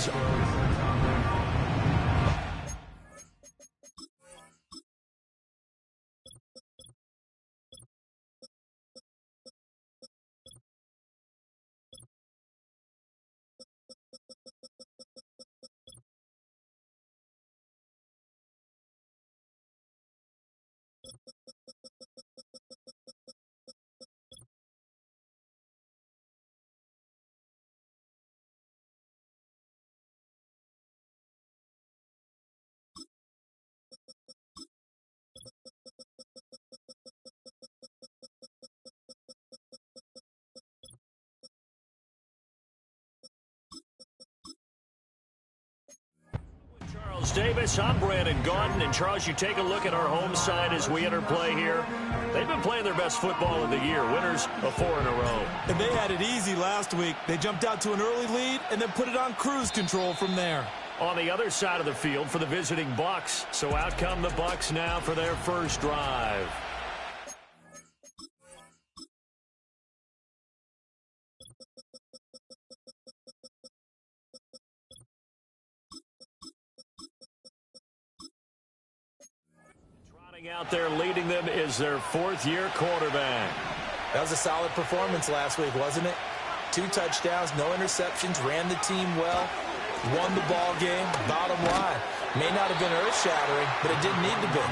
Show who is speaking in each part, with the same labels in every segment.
Speaker 1: Buccaneers. Davis, I'm Brandon Gaudin, and Charles, you take a look at our home side as we enter play here. They've been playing their best football of the year, winners of 4 in a row.
Speaker 2: And they had it easy last week. They jumped out to an early lead and then put it on cruise control from there.
Speaker 1: On the other side of the field for the visiting Bucs, so out come the Bucs now for their first drive. Out there leading them is their 4th-year quarterback.
Speaker 3: That was a solid performance last week, wasn't it? 2 touchdowns, no interceptions, ran the team well, won the ball game. Bottom line, may not have been earth-shattering, but it didn't need to be.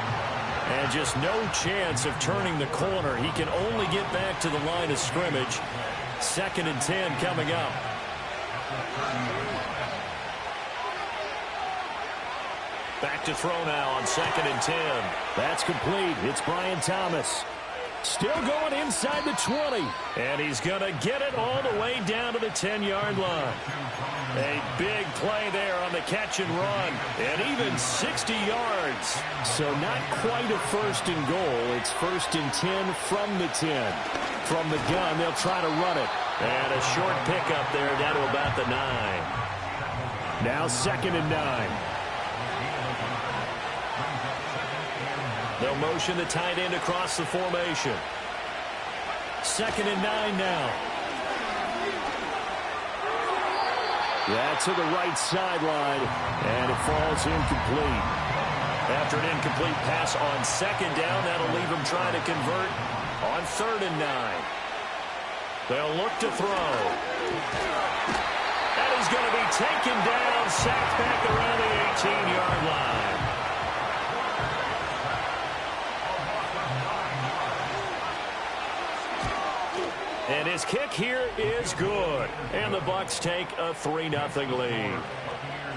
Speaker 1: And just no chance of turning the corner. He can only get back to the line of scrimmage. 2nd and 10 coming up. Back to throw now on 2nd and 10. That's complete. It's Brian Thomas. Still going inside the 20. And he's going to get it all the way down to the 10-yard line. A big play there on the catch and run. And even 60 yards. So not quite a 1st and goal. It's 1st and 10 from the 10. From the gun, they'll try to run it. And a short pickup there down to about the 9. Now 2nd and 9. They'll motion the tight end across the formation. 2nd and 9 now. Yeah, to the right sideline, and it falls incomplete. After an incomplete pass on 2nd down, that'll leave him trying to convert on 3rd and 9. They'll look to throw. And he's going to be taken down, sacked back around the 18-yard line. And his kick here is good. And the Bucs take a 3-0 lead.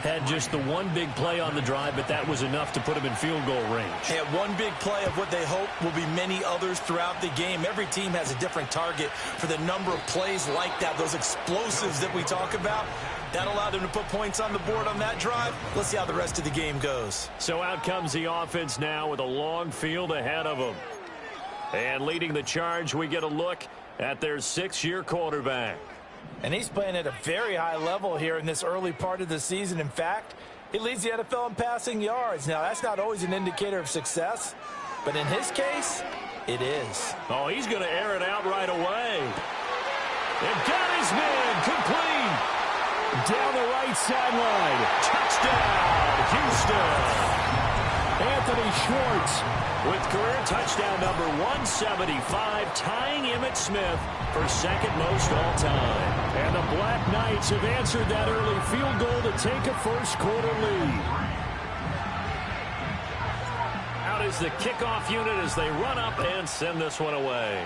Speaker 1: Had just the one big play on the drive, but that was enough to put him in field goal range.
Speaker 3: And one big play of what they hope will be many others throughout the game. Every team has a different target for the number of plays like that, those explosives that we talk about. That allowed them to put points on the board on that drive. Let's see how the rest of the game goes.
Speaker 1: So out comes the offense now with a long field ahead of them. And leading the charge, we get a look at their 6th-year quarterback.
Speaker 3: And he's playing at a very high level here in this early part of the season. In fact, he leads the NFL in passing yards. Now, that's not always an indicator of success, but in his case, it is.
Speaker 1: Oh, he's going to air it out right away. And got his man complete. Down the right sideline. Touchdown, Houston. Anthony Schwartz with career touchdown number 175, tying Emmitt Smith for 2nd most all-time. And the Black Knights have answered that early field goal to take a first-quarter lead. Out is the kickoff unit as they run up and send this one away.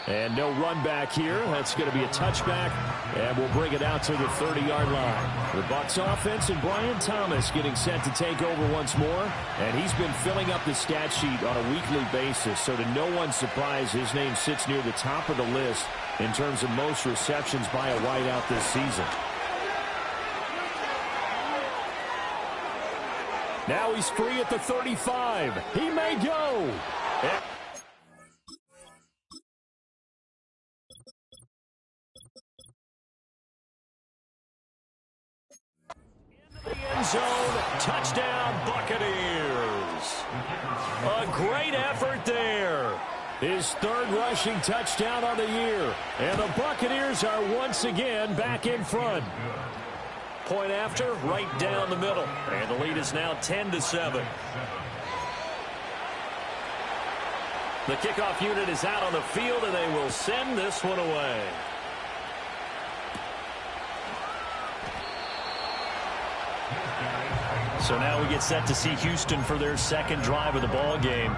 Speaker 1: And no run back here. That's going to be a touchback, and we'll bring it out to the 30-yard line. The Bucs offense and Brian Thomas getting set to take over once more, and he's been filling up the stat sheet on a weekly basis, so to no one's surprise, his name sits near the top of the list in terms of most receptions by a wideout this season. Now he's free at the 35. He may go. End zone, touchdown Buccaneers. A great effort there. His third rushing touchdown on the year. And the Buccaneers are once again back in front. Point after, right down the middle. And the lead is now 10-7. The kickoff unit is out on the field, and they will send this one away. So now we get set to see Houston for their second drive of the ball game.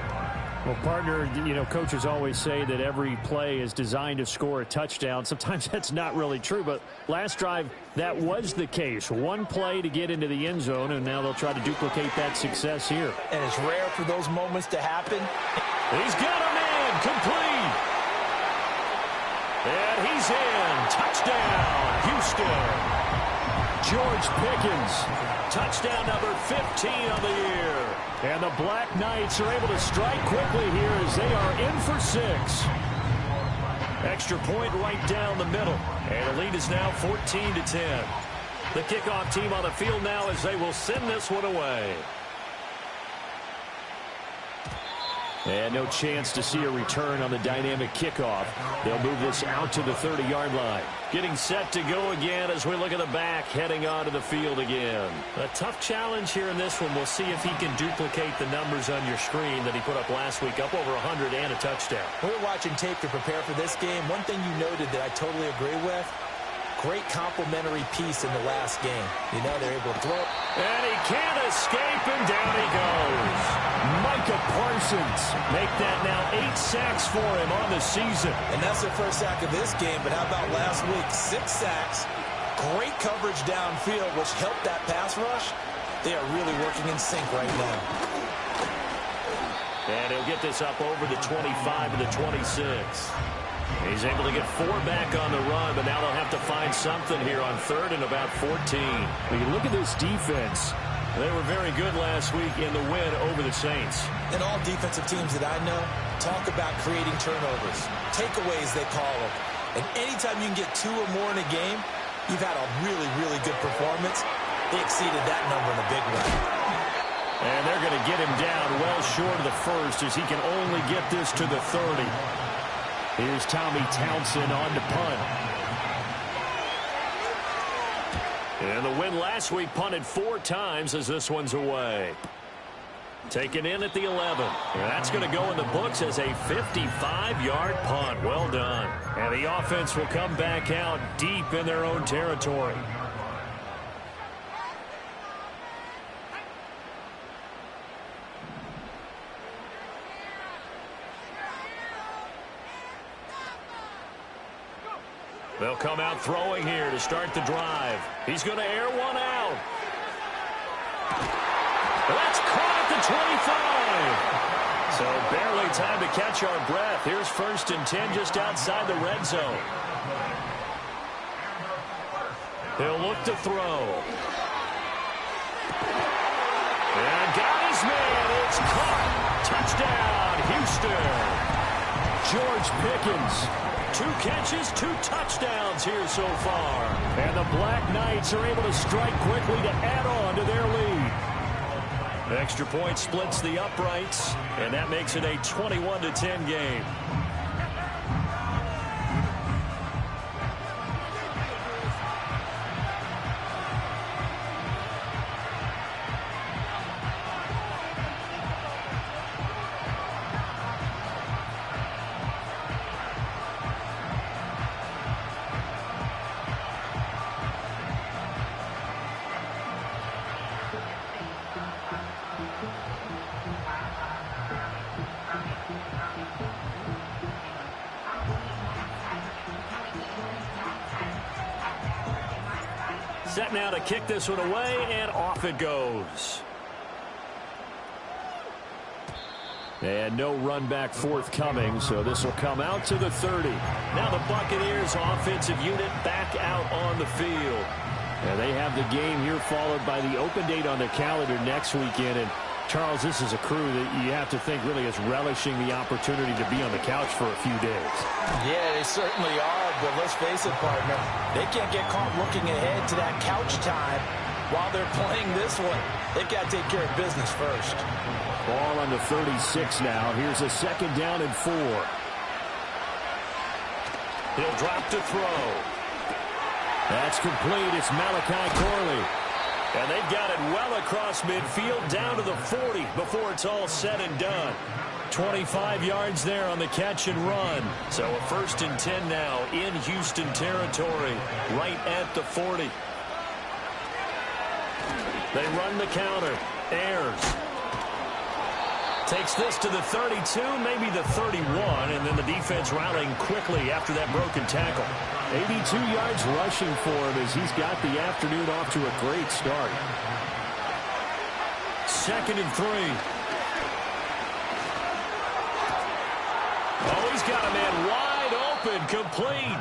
Speaker 1: Well, partner, coaches always say that every play is designed to score a touchdown. Sometimes that's not really true, but last drive, that was the case. One play to get into the end zone, and now they'll try to duplicate that success here.
Speaker 3: And it's rare for those moments to happen.
Speaker 1: He's got a man, complete. And he's in. Touchdown, Houston. George Pickens, touchdown number 15 on the year. And the Black Knights are able to strike quickly here as they are in for 6. Extra point right down the middle. And the lead is now 14-10. The kickoff team on the field now as they will send this one away. And no chance to see a return on the dynamic kickoff. They'll move this out to the 30-yard line. Getting set to go again as we look at the back, heading onto the field again. A tough challenge here in this one. We'll see if he can duplicate the numbers on your screen that he put up last week, up over 100 and a touchdown.
Speaker 3: We're watching tape to prepare for this game. One thing you noted that I totally agree with, great complimentary piece in the last game. They're able to throw it.
Speaker 1: And he can't escape, and down he goes. Micah Parsons make that now 8 sacks for him on the season.
Speaker 3: And that's the first sack of this game, but how about last week? 6 sacks, great coverage downfield, which helped that pass rush. They are really working in sync right now.
Speaker 1: And he'll get this up over the 25 to the 26. He's able to get 4 back on the run, but now they'll have to find something here on 3rd and about 14. When you look at this defense, they were very good last week in the win over the Saints.
Speaker 3: And all defensive teams that I know talk about creating turnovers, takeaways they call them. And anytime you can get 2 or more in a game, you've had a really, really good performance. They exceeded that number in a big way.
Speaker 1: And they're going to get him down well short of the first as he can only get this to the 30. Here's Tommy Townsend on to punt. And the win last week punted 4 times as this one's away. Taken in at the 11. And that's going to go in the books as a 55-yard punt. Well done. And the offense will come back out deep in their own territory. They'll come out throwing here to start the drive. He's going to air one out. That's caught at the 25. So barely time to catch our breath. Here's 1st and 10 just outside the red zone. He'll look to throw. And got his man. It's caught. Touchdown, Houston. George Pickens. 2 catches, 2 touchdowns here so far. And the Black Knights are able to strike quickly to add on to their lead. Extra point splits the uprights, and that makes it a 21-10 game. Set now to kick this one away, and off it goes. And no run back forthcoming, so this will come out to the 30. Now the Buccaneers offensive unit back out on the field. And they have the game here followed by the open date on the calendar next weekend. And Charles, this is a crew that you have to think really is relishing the opportunity to be on the couch for a few days.
Speaker 3: Yeah, they certainly are, but let's face it, partner. They can't get caught looking ahead to that couch time while they're playing this one. They've got to take care of business first.
Speaker 1: Ball on the 36 now. Here's a 2nd down and 4. He'll drop to throw. That's complete. It's Malachi Corley. And they've got it well across midfield down to the 40 before it's all said and done. 25 yards there on the catch and run. So a 1st and 10 now in Houston territory, right at the 40. They run the counter. Ayers takes this to the 32, maybe the 31, and then the defense rallying quickly after that broken tackle. 82 yards rushing for him as he's got the afternoon off to a great start. 2nd and 3. Oh, he's got a man wide open, complete.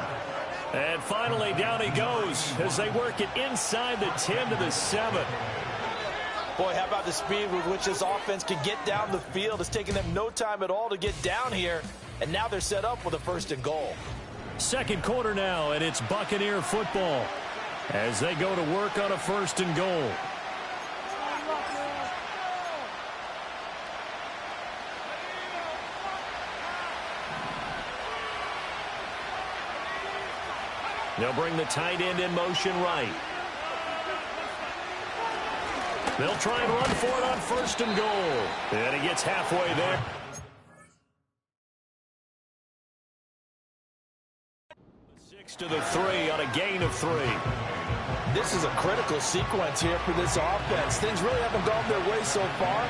Speaker 1: And finally down he goes as they work it inside the 10 to the 7.
Speaker 3: Boy, how about the speed with which this offense can get down the field? It's taking them no time at all to get down here, and now they're set up with a 1st and goal.
Speaker 1: 2nd quarter now, and it's Buccaneer football as they go to work on a 1st and goal. They'll bring the tight end in motion right. They'll try and run for it on 1st and goal. And he gets halfway there. 6 to the 3 on a gain of 3.
Speaker 3: This is a critical sequence here for this offense. Things really haven't gone their way so far.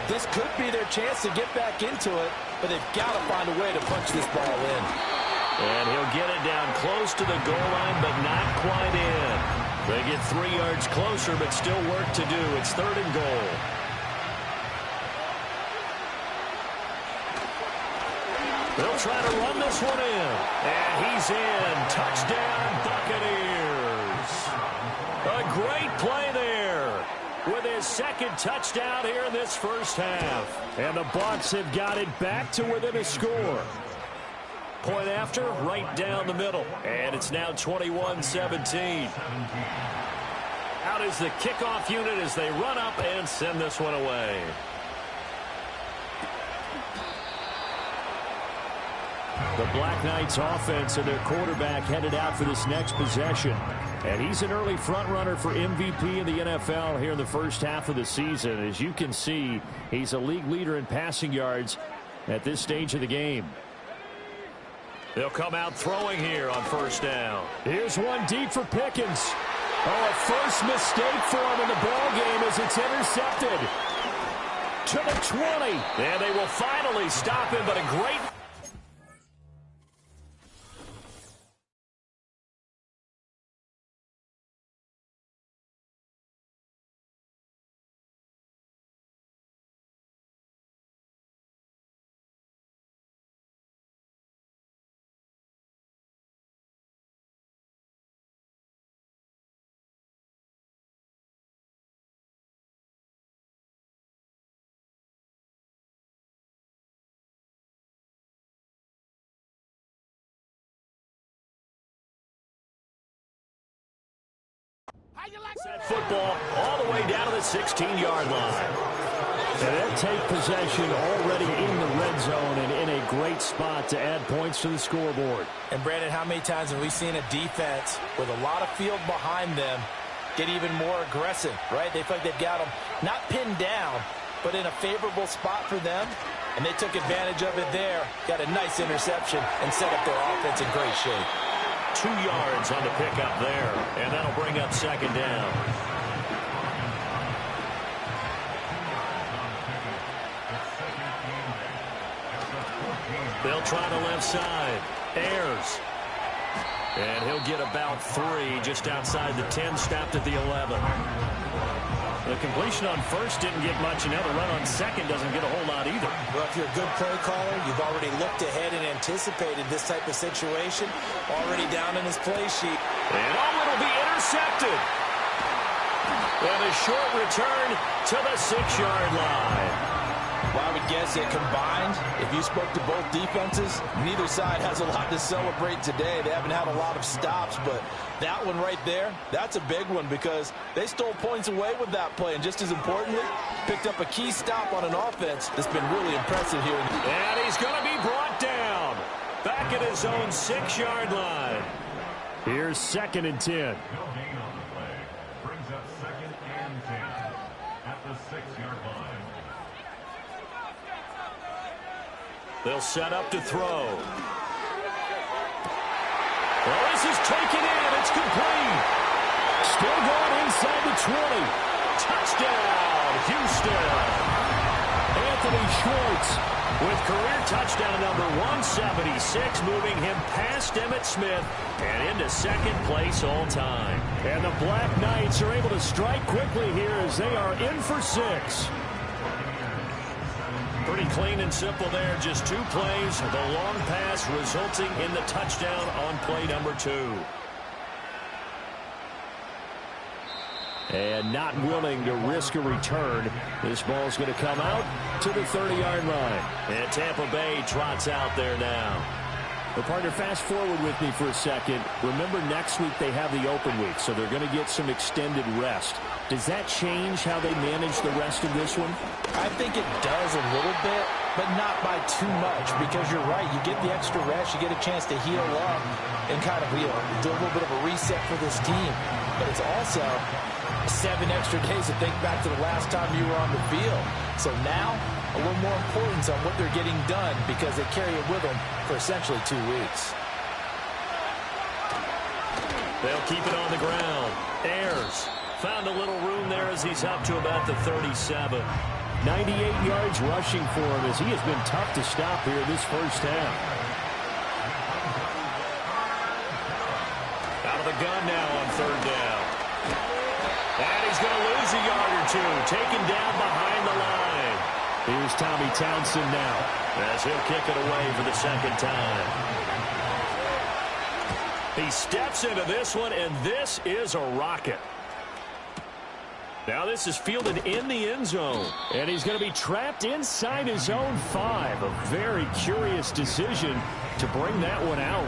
Speaker 3: This could be their chance to get back into it, but they've got to find a way to punch this ball in.
Speaker 1: And he'll get it down close to the goal line, but not quite in. They get 3 yards closer, but still work to do. It's 3rd and goal. They'll try to run this one in. And he's in. Touchdown, Buccaneers. A great play there with his 2nd touchdown here in this 1st half. And the Bucs have got it back to within a score. Point after, right down the middle. And it's now 21-17. Out is the kickoff unit as they run up and send this one away. The Black Knights offense and their quarterback headed out for this next possession. And he's an early front runner for MVP in the NFL here in the 1st half of the season. As you can see, he's a league leader in passing yards at this stage of the game. They'll come out throwing here on 1st down. Here's one deep for Pickens. Oh, a first mistake for him in the ball game as it's intercepted. To the 20. And they will finally stop him, but a great... Football all the way down to the 16-yard line. And they'll take possession already in the red zone and in a great spot to add points to the scoreboard.
Speaker 3: And, Brandon, how many times have we seen a defense with a lot of field behind them get even more aggressive, right? They feel like they've got them not pinned down, but in a favorable spot for them. And they took advantage of it there, got a nice interception, and set up their offense in great shape.
Speaker 1: 2 yards on the pickup there, and that'll bring up 2nd down. They'll try the left side. Ayers. And he'll get about 3 just outside the 10, stopped at the 11. The completion on 1st didn't get much, and now the run on 2nd doesn't get a whole lot either.
Speaker 3: Well, if you're a good play caller, you've already looked ahead and anticipated this type of situation, already down in his play sheet.
Speaker 1: And it'll be intercepted. And a short return to the 6-yard line.
Speaker 3: Well, I would guess that combined, if you spoke to both defenses, neither side has a lot to celebrate today. They haven't had a lot of stops, but that one right there, that's a big one because they stole points away with that play. And just as importantly, picked up a key stop on an offense that's been really impressive here.
Speaker 1: And he's going to be brought down. back at his own 6-yard line. Here's 2nd and 10.
Speaker 4: No gain on the play. Brings up 2nd and 10 at the 6-yard line.
Speaker 1: They'll set up to throw. Well, this is taken in. It's complete. Still going inside the 20. Touchdown, Houston. Anthony Schwartz with career touchdown number 176, moving him past Emmitt Smith and into 2nd place all time. And the Black Knights are able to strike quickly here as they are in for 6. Pretty clean and simple there. Just 2 plays. The long pass resulting in the touchdown on play number 2. And not willing to risk a return. This ball's going to come out to the 30-yard line. And Tampa Bay trots out there now. Well, partner, fast forward with me for a second. Remember, next week they have the open week, so they're going to get some extended rest. Does that change how they manage the rest of this one?
Speaker 3: I think it does a little bit, but not by too much, because you're right. You get the extra rest. You get a chance to heal up and kind of do a little bit of a reset for this team. But it's also 7 extra days to think back to the last time you were on the field. So now, a little more importance on what they're getting done because they carry it with them for essentially 2 weeks.
Speaker 1: They'll keep it on the ground. Ayers found a little room there as he's up to about the 37. 98 yards rushing for him as he has been tough to stop here this first half. Out of the gun now on 3rd down. And he's going to lose a yard or 2. Taken down behind the line. Here's Tommy Townsend now as he'll kick it away for the 2nd time. He steps into this one, and this is a rocket. Now this is fielded in the end zone, and he's going to be trapped inside his own 5. A very curious decision to bring that one out.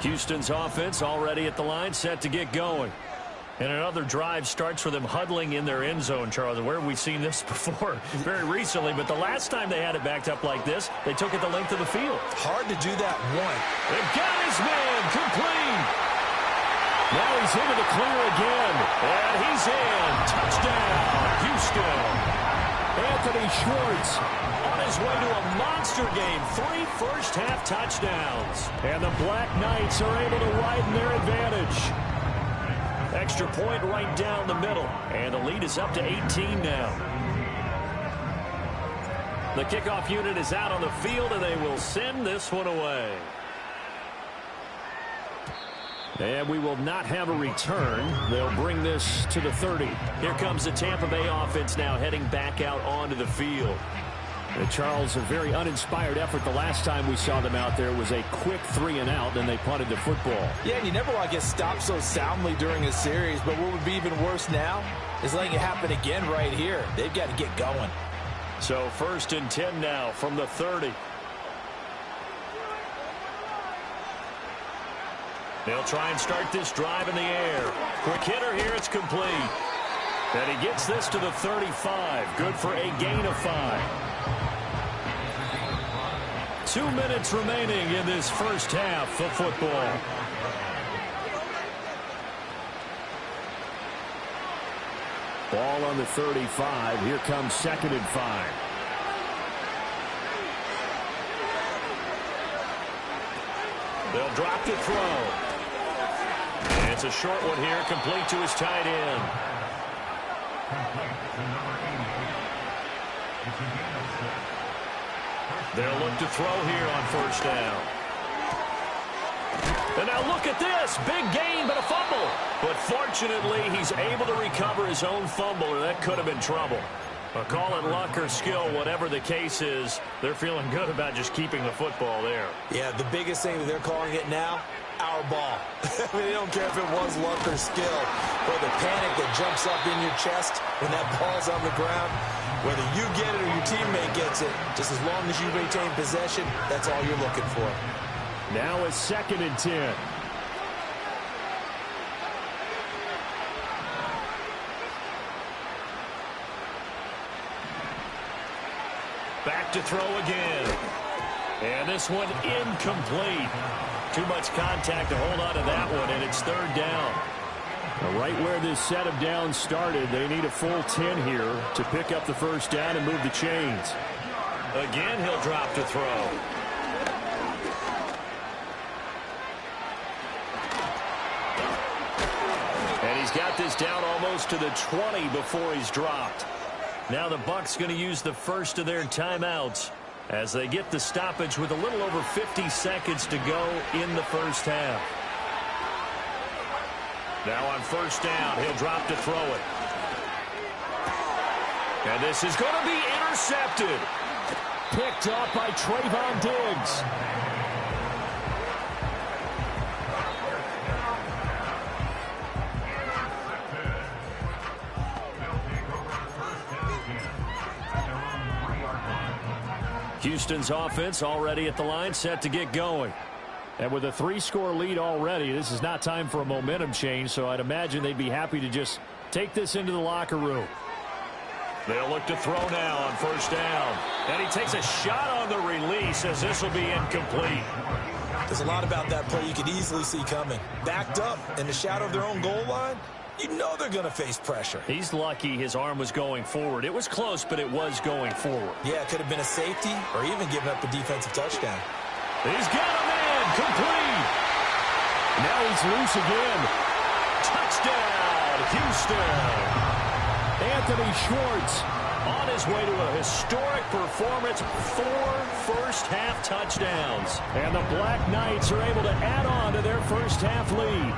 Speaker 1: Houston's offense already at the line, set to get going. And another drive starts with them huddling in their end zone, Charles. Where have we seen this before? Very recently, but the last time they had it backed up like this, they took it the length of the field.
Speaker 3: Hard to do that one.
Speaker 1: They've got his man complete. Now he's into the clear again, and he's in. Touchdown, Houston. Anthony Schwartz on his way to a monster game. 3 first-half touchdowns. And the Black Knights are able to widen their advantage. Extra point right down the middle. And the lead is up to 18 now. The kickoff unit is out on the field, and they will send this one away. And we will not have a return. They'll bring this to the 30. Here comes the Tampa Bay offense now heading back out onto the field. And Charles, a very uninspired effort the last time we saw them out there was a quick 3-and-out, then they punted the football.
Speaker 3: Yeah, and you never want to get stopped so soundly during a series, but what would be even worse now is letting it happen again right here. They've got to get going.
Speaker 1: So 1st and 10 now from the 30. They'll try and start this drive in the air. Quick hitter here, it's complete. And he gets this to the 35. Good for a gain of 5. 2 minutes remaining in this first half of football. Ball on the 35. Here comes 2nd and 5. They'll drop to throw. And it's a short one here, complete to his tight end. They'll look to throw here on 1st down. And now look at this. Big gain, but a fumble. But fortunately, he's able to recover his own fumble, or that could have been trouble. Call it luck or skill, whatever the case is, they're feeling good about just keeping the football there.
Speaker 3: Yeah, the biggest thing that they're calling it now, our ball. I mean, they don't care if it was luck or skill, or the panic that jumps up in your chest when that ball's on the ground. Whether you get it or your teammate gets it, just as long as you maintain possession, that's all you're looking for.
Speaker 1: Now it's 2nd and 10. back to throw again. And this one incomplete. Too much contact to hold on to that one, and it's third down.
Speaker 5: Right where this set of downs started, they need a full 10 here to pick up the first down and move the chains.
Speaker 1: Again, he'll drop to throw. And he's got this down almost to the 20 before he's dropped. Now the Bucs going to use the first of their timeouts as they get the stoppage with a little over 50 seconds to go in the first half. Now on first down, he'll drop to throw it. And this is going to be intercepted.
Speaker 5: Picked up by Trayvon Diggs.
Speaker 1: Houston's offense already at the line, set to get going.
Speaker 5: And with a 3-score lead already, this is not time for a momentum change, so I'd imagine they'd be happy to just take this into the locker room.
Speaker 1: They'll look to throw now on first down. And he takes a shot on the release as this will be incomplete.
Speaker 3: There's a lot about that play you could easily see coming. Backed up in the shadow of their own goal line, you know they're going to face pressure.
Speaker 1: He's lucky his arm was going forward. It was close, but it was going forward.
Speaker 3: Yeah, it could have been a safety or even giving up a defensive touchdown.
Speaker 1: He's got a man complete.
Speaker 5: Now he's loose again.
Speaker 1: Touchdown, Houston.
Speaker 5: Anthony Schwartz
Speaker 1: on his way to a historic performance, 4 first-half touchdowns.
Speaker 5: And the Black Knights are able to add on to their first-half lead.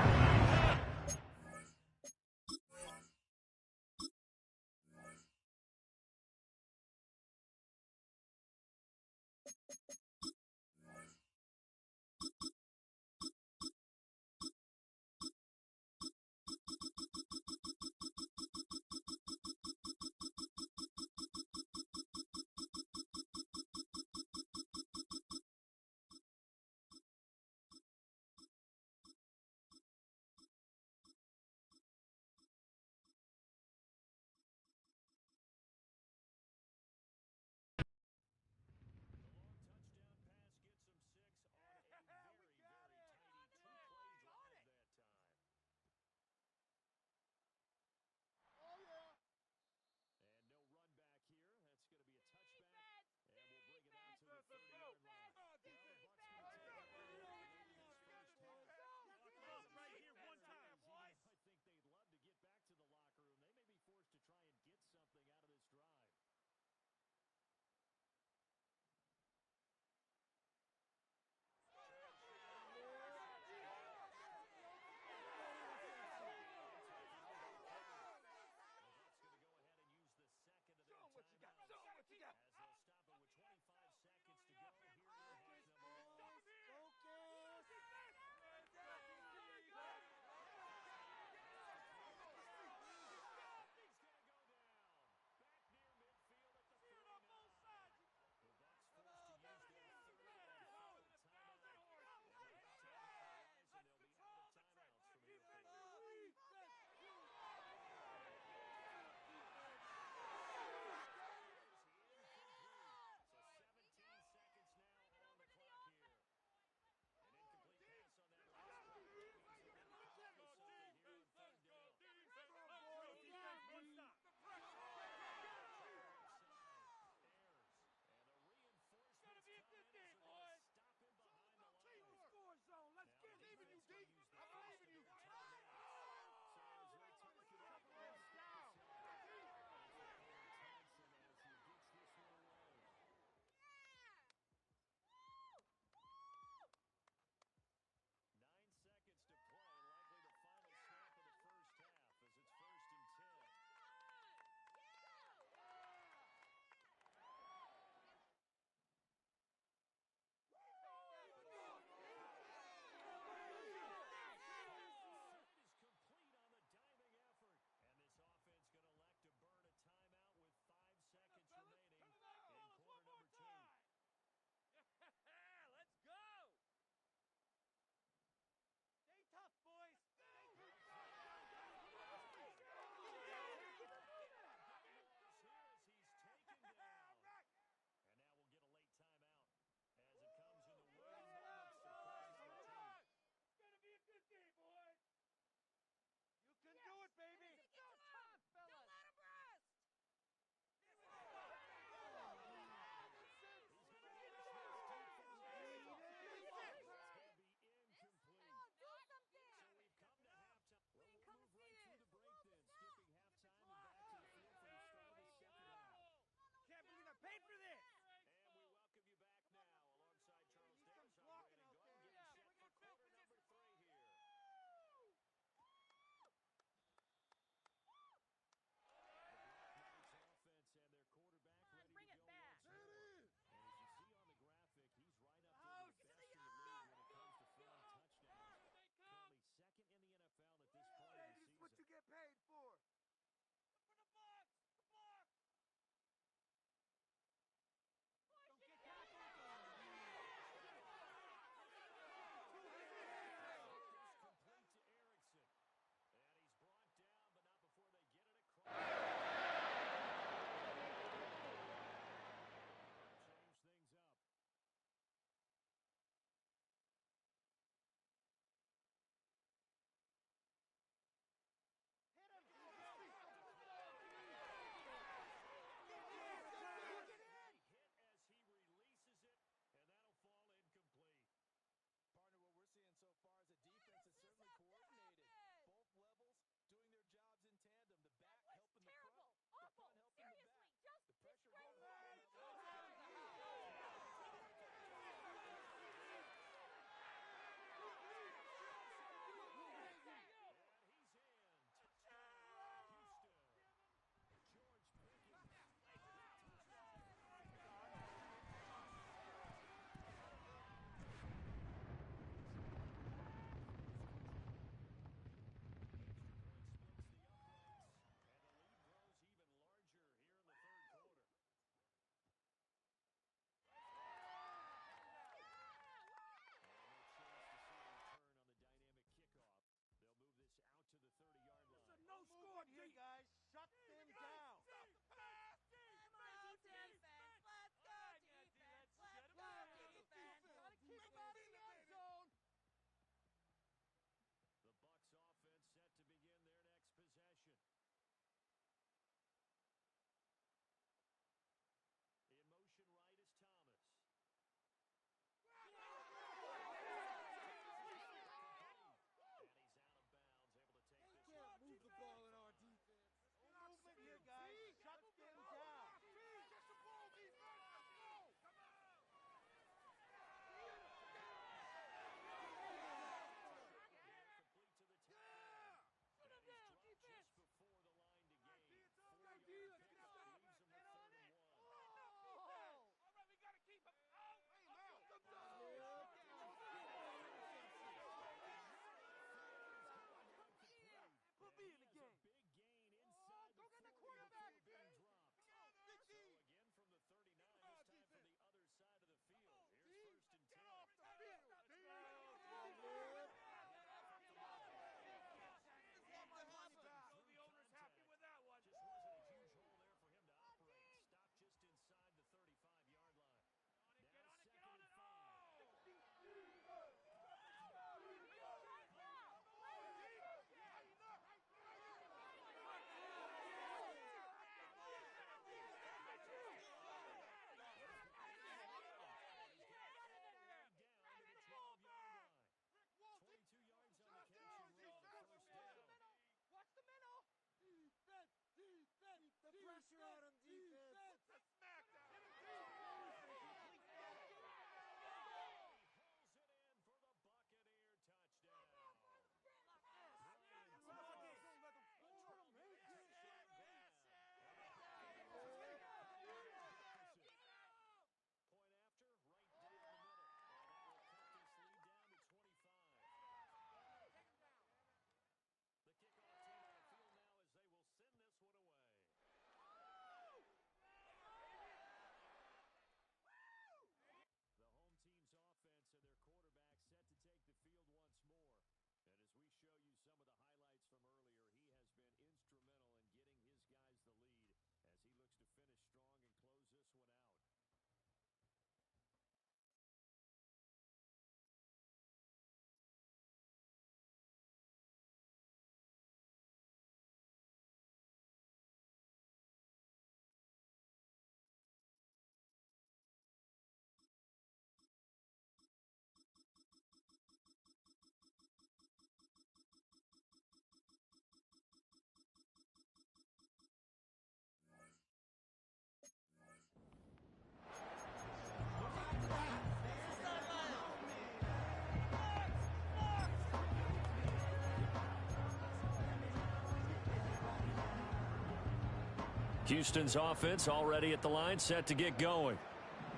Speaker 1: Houston's offense already at the line, set to get going.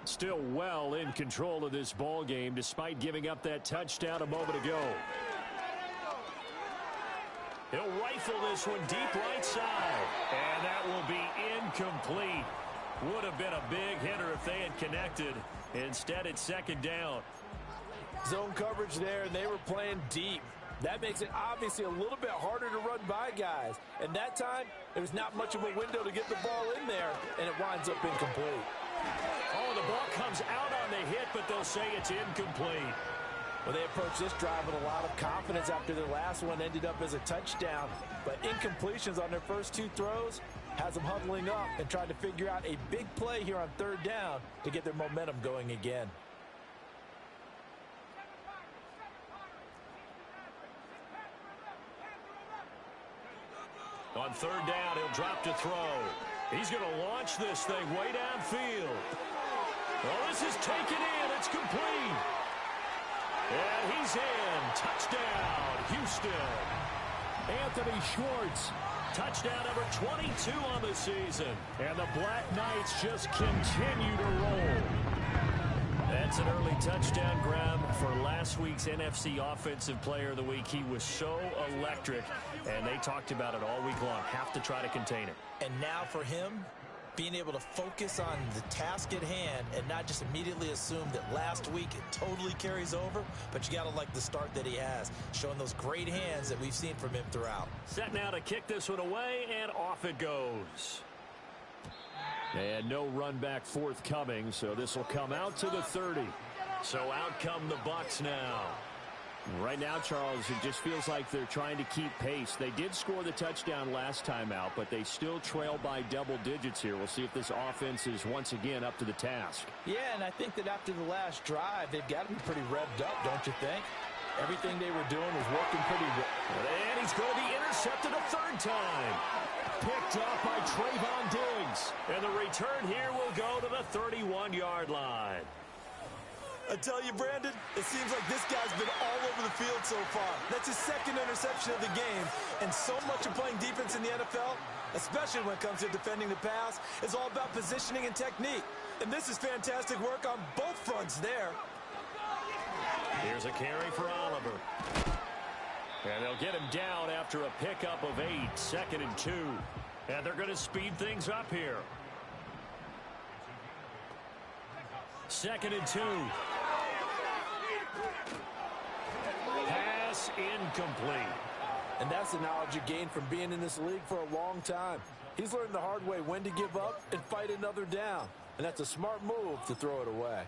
Speaker 1: Still well in control of this ball game despite giving up that touchdown a moment ago. He'll rifle this one deep right side. And that will be incomplete. Would have been a big hitter if they had connected. Instead, it's second down.
Speaker 3: Zone coverage there, and they were playing deep. That makes it obviously a little bit harder to run by guys. And that time, there was not much of a window to get the ball in there, and it winds up incomplete.
Speaker 1: Oh, the ball comes out on the hit, but they'll say it's incomplete.
Speaker 3: Well, they approached this drive with a lot of confidence after their last one ended up as a touchdown. But incompletions on their first two throws has them huddling up and trying to figure out a big play here on third down to get their momentum going again.
Speaker 1: On third down, he'll drop to throw. He's going to launch this thing way downfield. Oh, this is taken in. It's complete. And he's in. Touchdown, Houston. Anthony Schwartz. Touchdown number 22 on the season. And the Black Knights just continue to roll. That's an early touchdown grab for last week's NFC Offensive Player of the Week. He was so electric, and they talked about it all week long. Have to try to contain it.
Speaker 3: And now for him, being able to focus on the task at hand and not just immediately assume that last week it totally carries over, but you got to like the start that he has, showing those great hands that we've seen from him throughout.
Speaker 1: Set now to kick this one away, and off it goes. And no run back forthcoming, so this will come out to the 30. So out come the Bucs now.
Speaker 5: Right now, Charles, it just feels like they're trying to keep pace. They did score the touchdown last time out, but they still trail by double digits here. We'll see if this offense is once again up to the task.
Speaker 3: Yeah, and I think that after the last drive, they've got to be pretty revved up, don't you think? Everything they were doing was working pretty well.
Speaker 1: And he's going to be intercepted a third time. Picked up by Trayvon Diggs. And the return here will go to the 31-yard line.
Speaker 2: I tell you, Brandon, it seems like this guy's been all over the field so far. That's his second interception of the game. And so much of playing defense in the NFL, especially when it comes to defending the pass, is all about positioning and technique. And this is fantastic work on both fronts there.
Speaker 1: Here's a carry for Oliver. And they'll get him down after a pickup of 8, 2nd and 2. And they're going to speed things up here. 2nd and 2. Pass incomplete.
Speaker 3: And that's the knowledge you gain from being in this league for a long time. He's learned the hard way when to give up and fight another down. And that's a smart move to throw it away.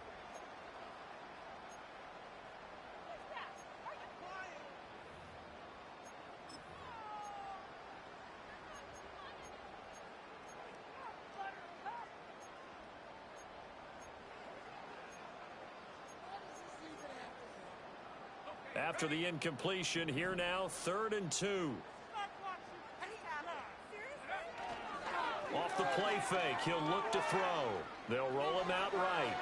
Speaker 1: After the incompletion, here now, 3rd and 2. Off the play fake, he'll look to throw. They'll roll him out right.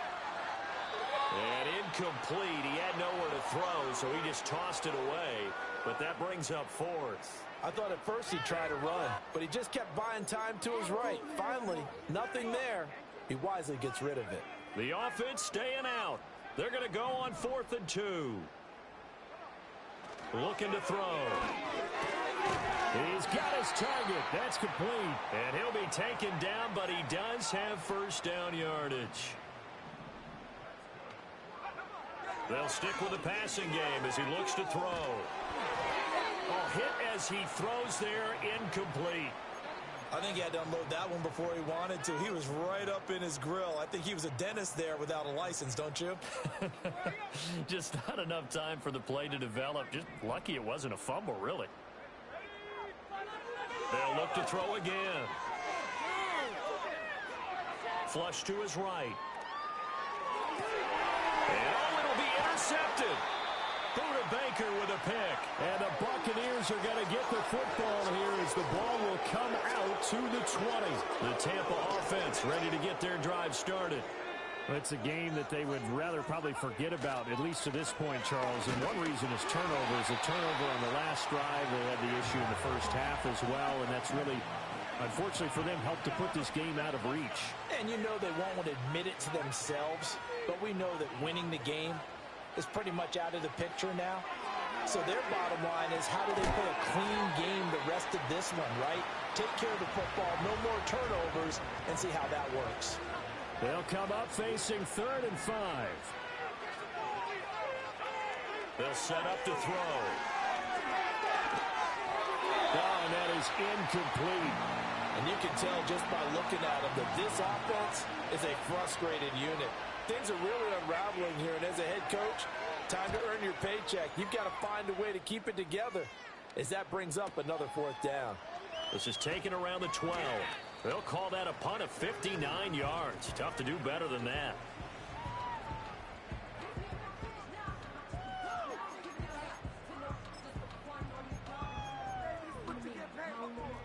Speaker 1: And incomplete. He had nowhere to throw, so he just tossed it away. But that brings up 4th.
Speaker 3: I thought at first he'd try to run, but he just kept buying time to his right. Finally, nothing there. He wisely gets rid of it.
Speaker 1: The offense staying out. They're going to go on 4th and 2. Looking to throw. He's got his target. That's complete. And he'll be taken down, but he does have first down yardage. They'll stick with the passing game as he looks to throw. Oh, hit as he throws there, incomplete.
Speaker 3: I think he had to unload that one before he wanted to. He was right up in his grill. I think he was a dentist there without a license, don't you?
Speaker 1: Just not enough time for the play to develop. Just lucky it wasn't a fumble, really. They'll look to throw again. Flush to his right. And oh, it'll be intercepted. Buda Baker with a pick. And the Buccaneers are going to get the football here as the ball will come out to the 20. The Tampa offense ready to get their drive started.
Speaker 5: It's a game that they would rather probably forget about, at least to this point, Charles. And one reason is turnovers. A turnover on the last drive. They had the issue in the first half as well, and that's really unfortunately for them, helped to put this game out of reach.
Speaker 3: And you know they won't want to admit it to themselves, but we know that winning the game is pretty much out of the picture now. So their bottom line is, how do they play a clean game the rest of this one, right? Take care of the football, no more turnovers, and see how that works.
Speaker 5: They'll come up facing 3rd and 5. They'll set up to throw. Oh, and that is incomplete.
Speaker 3: And you can tell just by looking at them that this offense is a frustrated unit. Things are really unraveling here, and as a head coach, time to earn your paycheck. You've got to find a way to keep it together as that brings up another 4th down.
Speaker 5: This is taken around the 12. They'll call that a punt of 59 yards. Tough to do better than that.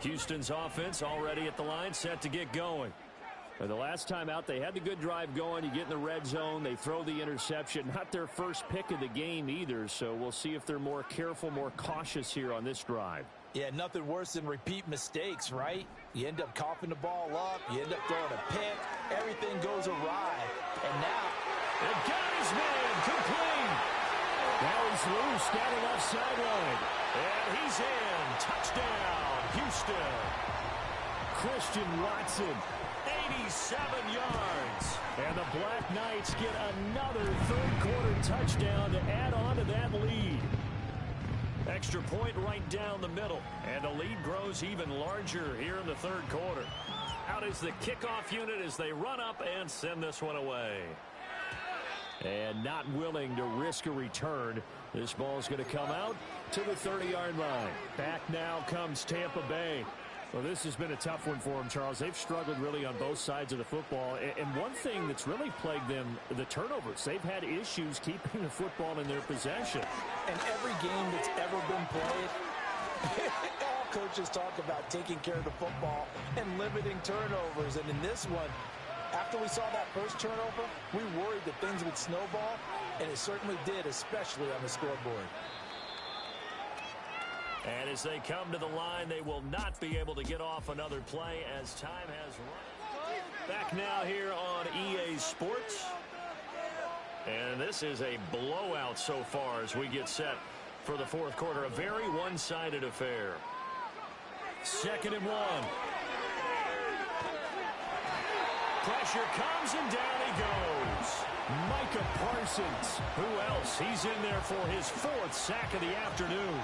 Speaker 5: Houston's offense already at the line, set to get going. The last time out, they had the good drive going. You get in the red zone, they throw the interception. Not their first pick of the game either, so we'll see if they're more careful, more cautious here on this drive.
Speaker 3: Yeah, nothing worse than repeat mistakes, right? You end up coughing the ball up, you end up throwing a pick, everything goes awry. And now,
Speaker 5: they've got his man, complete. Now he's loose down the left sideline. And he's in. Touchdown, Houston. Christian Watson, 87 yards. And the Black Knights get another 3rd quarter touchdown to add on to that lead. Extra point right down the middle. And the lead grows even larger here in the 3rd quarter. Out is the kickoff unit as they run up and send this one away. And not willing to risk a return. This ball's going to come out to the 30-yard line. Back now comes Tampa Bay. Well, this has been a tough one for them, Charles. They've struggled really on both sides of the football. And one thing that's really plagued them, the turnovers. They've had issues keeping the football in their possession.
Speaker 3: And every game that's ever been played, all coaches talk about taking care of the football and limiting turnovers. And in this one, after we saw that first turnover, we worried that things would snowball, and it certainly did, especially on the scoreboard.
Speaker 5: And as they come to the line, they will not be able to get off another play as time has run. Back now here on EA Sports. And this is a blowout so far as we get set for the 4th quarter. A very one-sided affair. 2nd and 1. Pressure comes and down he goes. Micah Parsons. Who else? He's in there for his 4th sack of the afternoon.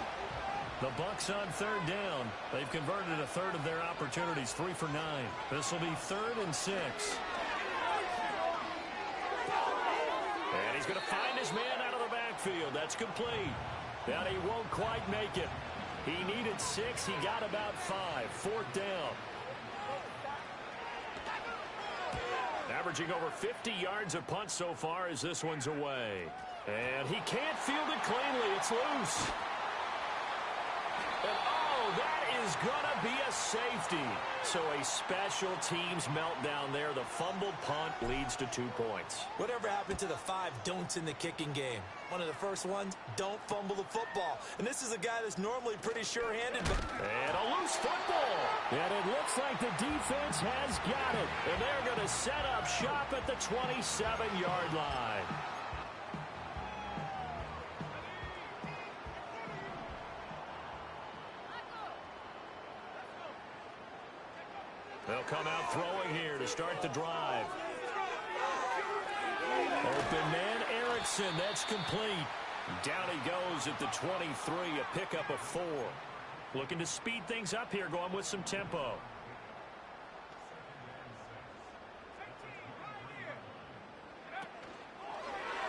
Speaker 5: The Bucs on 3rd down. They've converted a 1/3 of their opportunities, 3 for 9. This will be 3rd and 6. And he's going to find his man out of the backfield. That's complete. Now he won't quite make it. He needed 6. He got about 5. 4th down. Averaging over 50 yards a punt so far as this one's away. And he can't field it cleanly. It's loose. And oh, that is going to be a safety. So a special teams meltdown there. The fumbled punt leads to 2 points.
Speaker 3: Whatever happened to the 5 don'ts in the kicking game? One of the first ones, don't fumble the football. And this is a guy that's normally pretty sure-handed.
Speaker 5: And a loose football. And it looks like the defense has got it. And they're going to set up shop at the 27-yard line. They'll come out throwing here to start the drive. Open man, Erickson. That's complete. Down he goes at the 23, a pickup of 4. Looking to speed things up here, going with some tempo.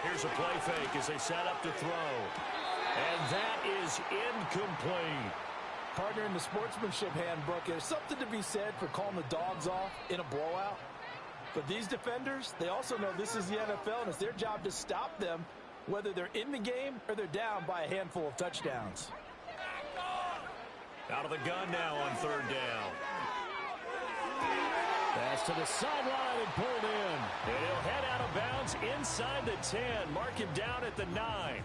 Speaker 5: Here's a play fake as they set up to throw. And that is incomplete.
Speaker 3: Partner, in the sportsmanship handbook, there's something to be said for calling the dogs off in a blowout. But these defenders, they also know this is the NFL, and it's their job to stop them, whether they're in the game or they're down by a handful of touchdowns.
Speaker 5: Out of the gun now on 3rd down. Pass to the sideline and pulled in. And he'll head out of bounds inside the 10. Mark him down at the 9.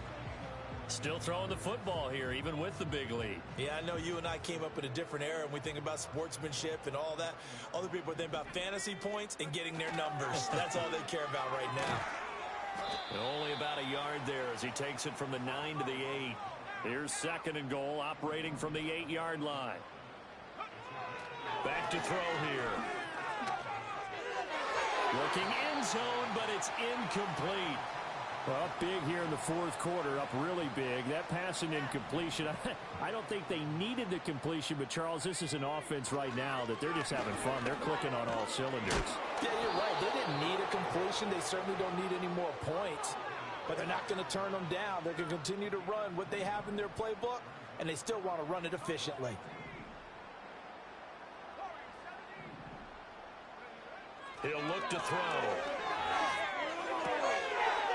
Speaker 1: Still throwing the football here, even with the big lead.
Speaker 3: Yeah, I know you and I came up in a different era, and we think about sportsmanship and all that. Other people think about fantasy points and getting their numbers. That's all they care about right now.
Speaker 1: And only about a yard there as he takes it from the 9 to the 8. Here's 2nd and goal, operating from the 8-yard line. Back to throw here. Looking end zone, but it's incomplete.
Speaker 5: Well, up big here in the 4th quarter, up really big. That pass and incompletion, I don't think they needed the completion, but, Charles, this is an offense right now that they're just having fun. They're clicking on all cylinders.
Speaker 3: Yeah, you're right. They didn't need a completion. They certainly don't need any more points, but they're not going to turn them down. They're going to continue to run what they have in their playbook, and they still want to run it efficiently.
Speaker 1: He'll look to throw.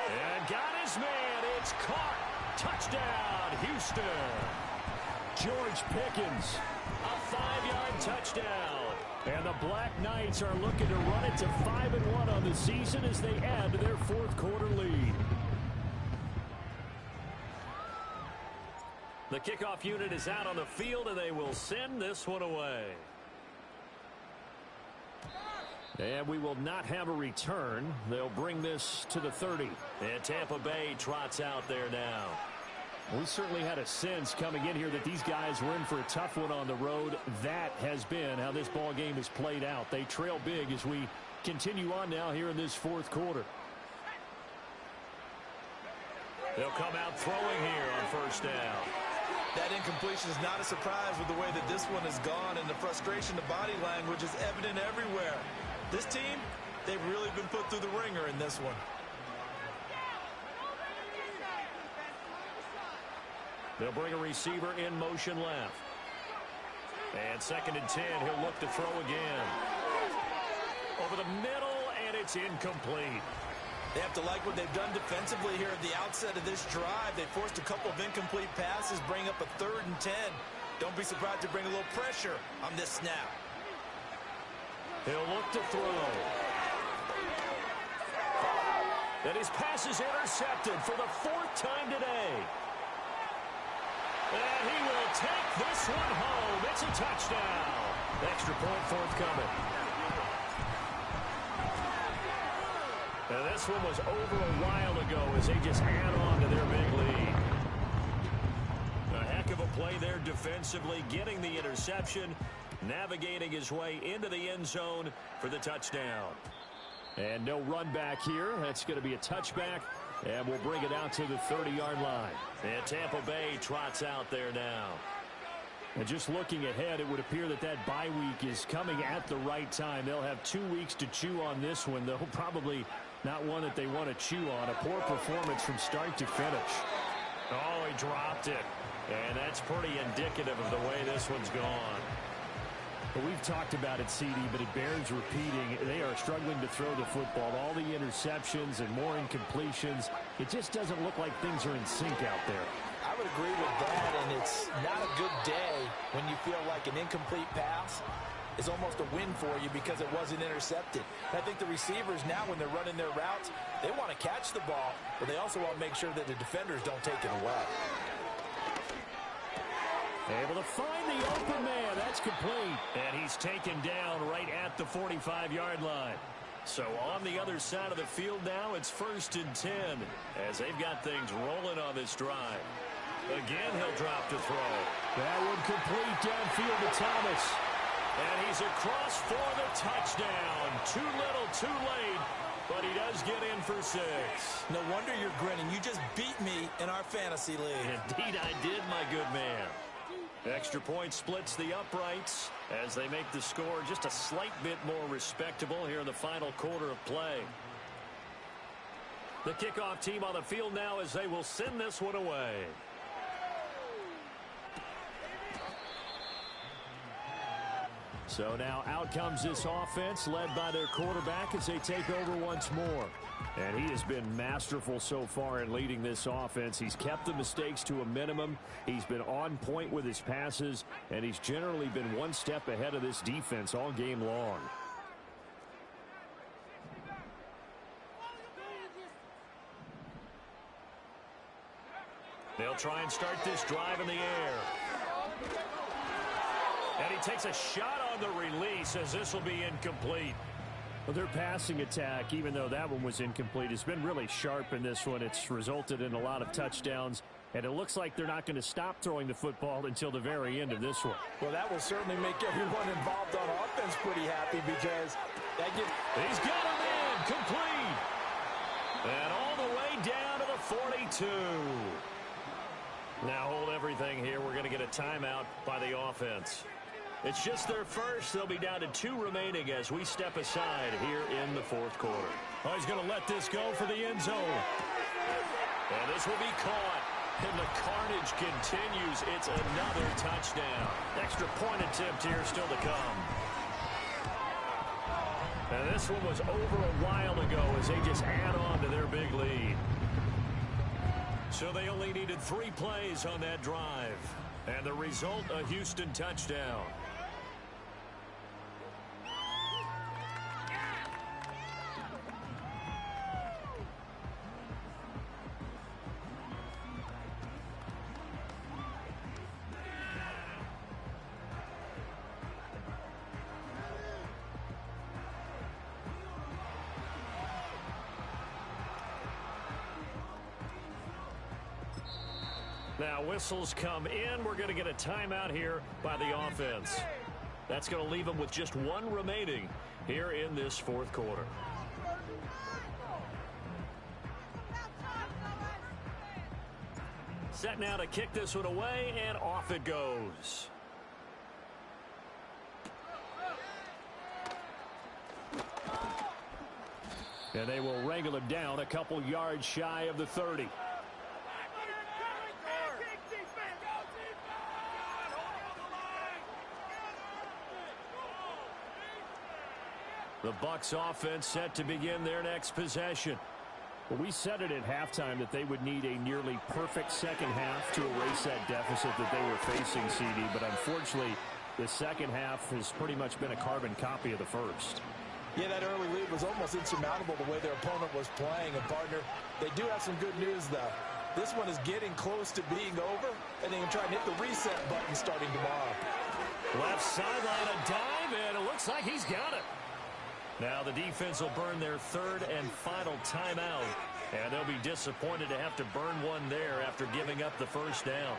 Speaker 1: And got his man. It's caught. Touchdown, Houston.
Speaker 5: George Pickens.
Speaker 1: A 5-yard touchdown.
Speaker 5: And the Black Knights are looking to run it to 5-1 on the season as they add to their 4th quarter lead.
Speaker 1: The kickoff unit is out on the field, and they will send this one away.
Speaker 5: And we will not have a return. They'll bring this to the 30.
Speaker 1: And Tampa Bay trots out there now.
Speaker 5: We certainly had a sense coming in here that these guys were in for a tough one on the road. That has been how this ball game has played out. They trail big as we continue on now here in this 4th quarter.
Speaker 1: They'll come out throwing here on 1st down.
Speaker 3: That incompletion is not a surprise with the way that this one has gone, and the frustration, the body language is evident everywhere. This team, they've really been put through the ringer in this one.
Speaker 1: They'll bring a receiver in motion left. And 2nd and 10, he'll look to throw again. Over the middle, and it's incomplete.
Speaker 3: They have to like what they've done defensively here at the outset of this drive. They forced a couple of incomplete passes, bring up a 3rd and 10. Don't be surprised to bring a little pressure on this snap.
Speaker 1: He'll look to throw. And his pass is intercepted for the 4th time today. And he will take this one home. It's a touchdown. Extra point forthcoming. And this one was over a while ago as they just add on to their big lead. A heck of a play there defensively, getting the interception, navigating his way into the end zone for the touchdown.
Speaker 5: And no run back here. That's going to be a touchback, and we'll bring it out to the 30-yard line.
Speaker 1: And Tampa Bay trots out there now.
Speaker 5: And just looking ahead, it would appear that that bye week is coming at the right time. They'll have 2 weeks to chew on this one, though probably not one that they want to chew on. A poor performance from start to finish.
Speaker 1: Oh, he dropped it. And that's pretty indicative of the way this one's gone.
Speaker 5: But we've talked about it, CD, but it bears repeating. They are struggling to throw the football. All the interceptions and more incompletions. It just doesn't look like things are in sync out there.
Speaker 3: I would agree with that, and it's not a good day when you feel like an incomplete pass is almost a win for you because it wasn't intercepted. And I think the receivers now, when they're running their routes, they want to catch the ball, but they also want to make sure that the defenders don't take it away.
Speaker 5: Able to find the open man. That's complete.
Speaker 1: And he's taken down right at the 45-yard line. So on the other side of the field now, it's 1st and 10 as they've got things rolling on this drive. Again, he'll drop to throw.
Speaker 5: That one complete downfield to Thomas.
Speaker 1: And he's across for the touchdown. Too little, too late. But he does get in for 6.
Speaker 3: No wonder you're grinning. You just beat me in our fantasy league.
Speaker 1: Indeed I did, my good man. Extra point splits the uprights as they make the score just a slight bit more respectable here in the final quarter of play. The kickoff team on the field now as they will send this one away.
Speaker 5: So now out comes this offense led by their quarterback as they take over once more. And he has been masterful so far in leading this offense. He's kept the mistakes to a minimum. He's been on point with his passes, and he's generally been one step ahead of this defense all game long.
Speaker 1: They'll try and start this drive in the air. And he takes a shot on the release as this will be incomplete.
Speaker 5: Well, their passing attack, even though that one was incomplete, has been really sharp in this one. It's resulted in a lot of touchdowns, and it looks like they're not going to stop throwing the football until the very end of this one.
Speaker 3: Well, that will certainly make everyone involved on offense pretty happy because that gives...
Speaker 1: He's got him in, complete. And all the way down to the 42. Now hold everything here. We're going to get a timeout by the offense. It's just their first. They'll be down to 2 remaining as we step aside here in the fourth quarter.
Speaker 5: Oh, he's going to let this go for the end zone.
Speaker 1: And this will be caught. And the carnage continues. It's another touchdown. Extra point attempt here still to come. And this one was over a while ago as they just add on to their big lead. So they only needed 3 plays on that drive. And the result, a Houston touchdown. Now whistles come in. We're going to get a timeout here by the offense. That's going to leave them with just 1 remaining here in this fourth quarter. Set now to kick this one away, and off it goes.
Speaker 5: And they will wrangle him down a couple yards shy of the 30. The Bucs offense set to begin their next possession. Well, we said it at halftime that they would need a nearly perfect second half to erase that deficit that they were facing, CD. But unfortunately, the second half has pretty much been a carbon copy of the first.
Speaker 3: Yeah, that early lead was almost insurmountable the way their opponent was playing. And, partner, they do have some good news, though. This one is getting close to being over, and they can try and hit the reset button starting tomorrow.
Speaker 1: Left sideline, a dive, and it looks like he's got it. Now the defense will burn their 3rd and final timeout, and they'll be disappointed to have to burn one there after giving up the first down.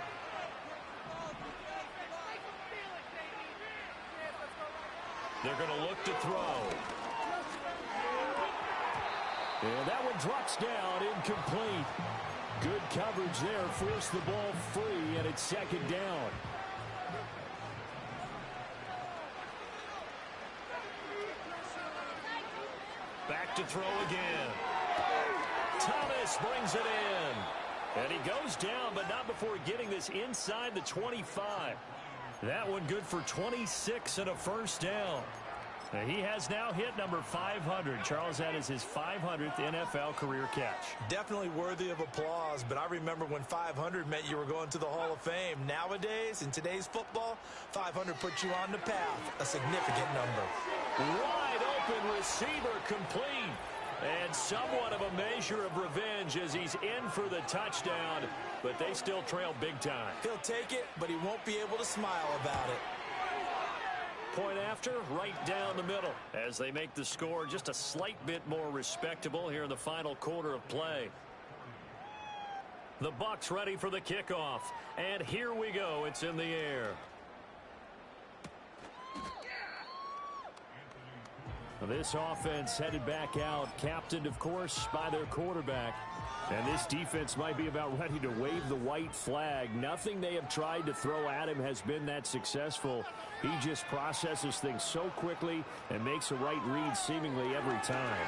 Speaker 1: They're going to look to throw.
Speaker 5: And that one drops down, incomplete. Good coverage there, forced the ball free, and it's 2nd down.
Speaker 1: Back to throw again. Thomas brings it in. And he goes down, but not before getting this inside the 25. That one good for 26 and a first down. He has now hit number 500. Charles, that is his 500th NFL career catch.
Speaker 3: Definitely worthy of applause, but I remember when 500 meant you were going to the Hall of Fame. Nowadays, in today's football, 500 puts you on the path, a significant number.
Speaker 1: Wide open receiver complete. And somewhat of a measure of revenge as he's in for the touchdown, but they still trail big time.
Speaker 3: He'll take it, but he won't be able to smile about it.
Speaker 1: Point after, right down the middle as they make the score just a slight bit more respectable here in the final quarter of play. The Bucs ready for the kickoff, and here we go. It's in the air.
Speaker 5: This offense headed back out, captained, of course, by their quarterback. And this defense might be about ready to wave the white flag. Nothing they have tried to throw at him has been that successful. He just processes things so quickly and makes a right read seemingly every time.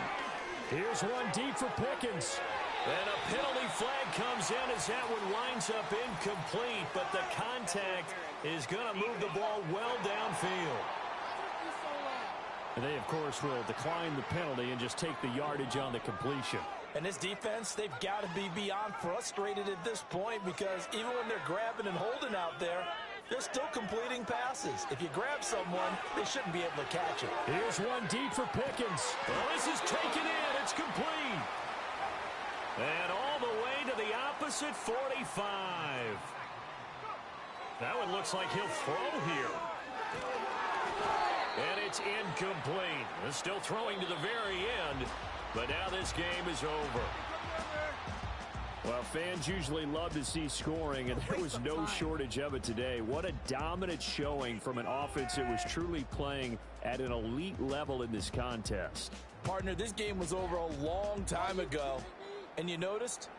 Speaker 5: Here's one deep for Pickens.
Speaker 1: And a penalty flag comes in as that one winds up incomplete, but the contact is going to move the ball well downfield.
Speaker 5: And they, of course, will decline the penalty and just take the yardage on the completion.
Speaker 3: And this defense, they've got to be beyond frustrated at this point because even when they're grabbing and holding out there, they're still completing passes. If you grab someone, they shouldn't be able to catch it.
Speaker 5: Here's one deep for Pickens.
Speaker 1: Well, this is taken in. It's complete. And all the way to the opposite Thomas at 45. That one looks like he'll throw here. And it's incomplete. They're still throwing to the very end, but now this game is over. Well, fans usually love to see scoring, and there was no shortage of it today. What a dominant showing from an offense that was truly playing at an elite level in this contest.
Speaker 3: Partner, this game was over a long time ago, and you noticed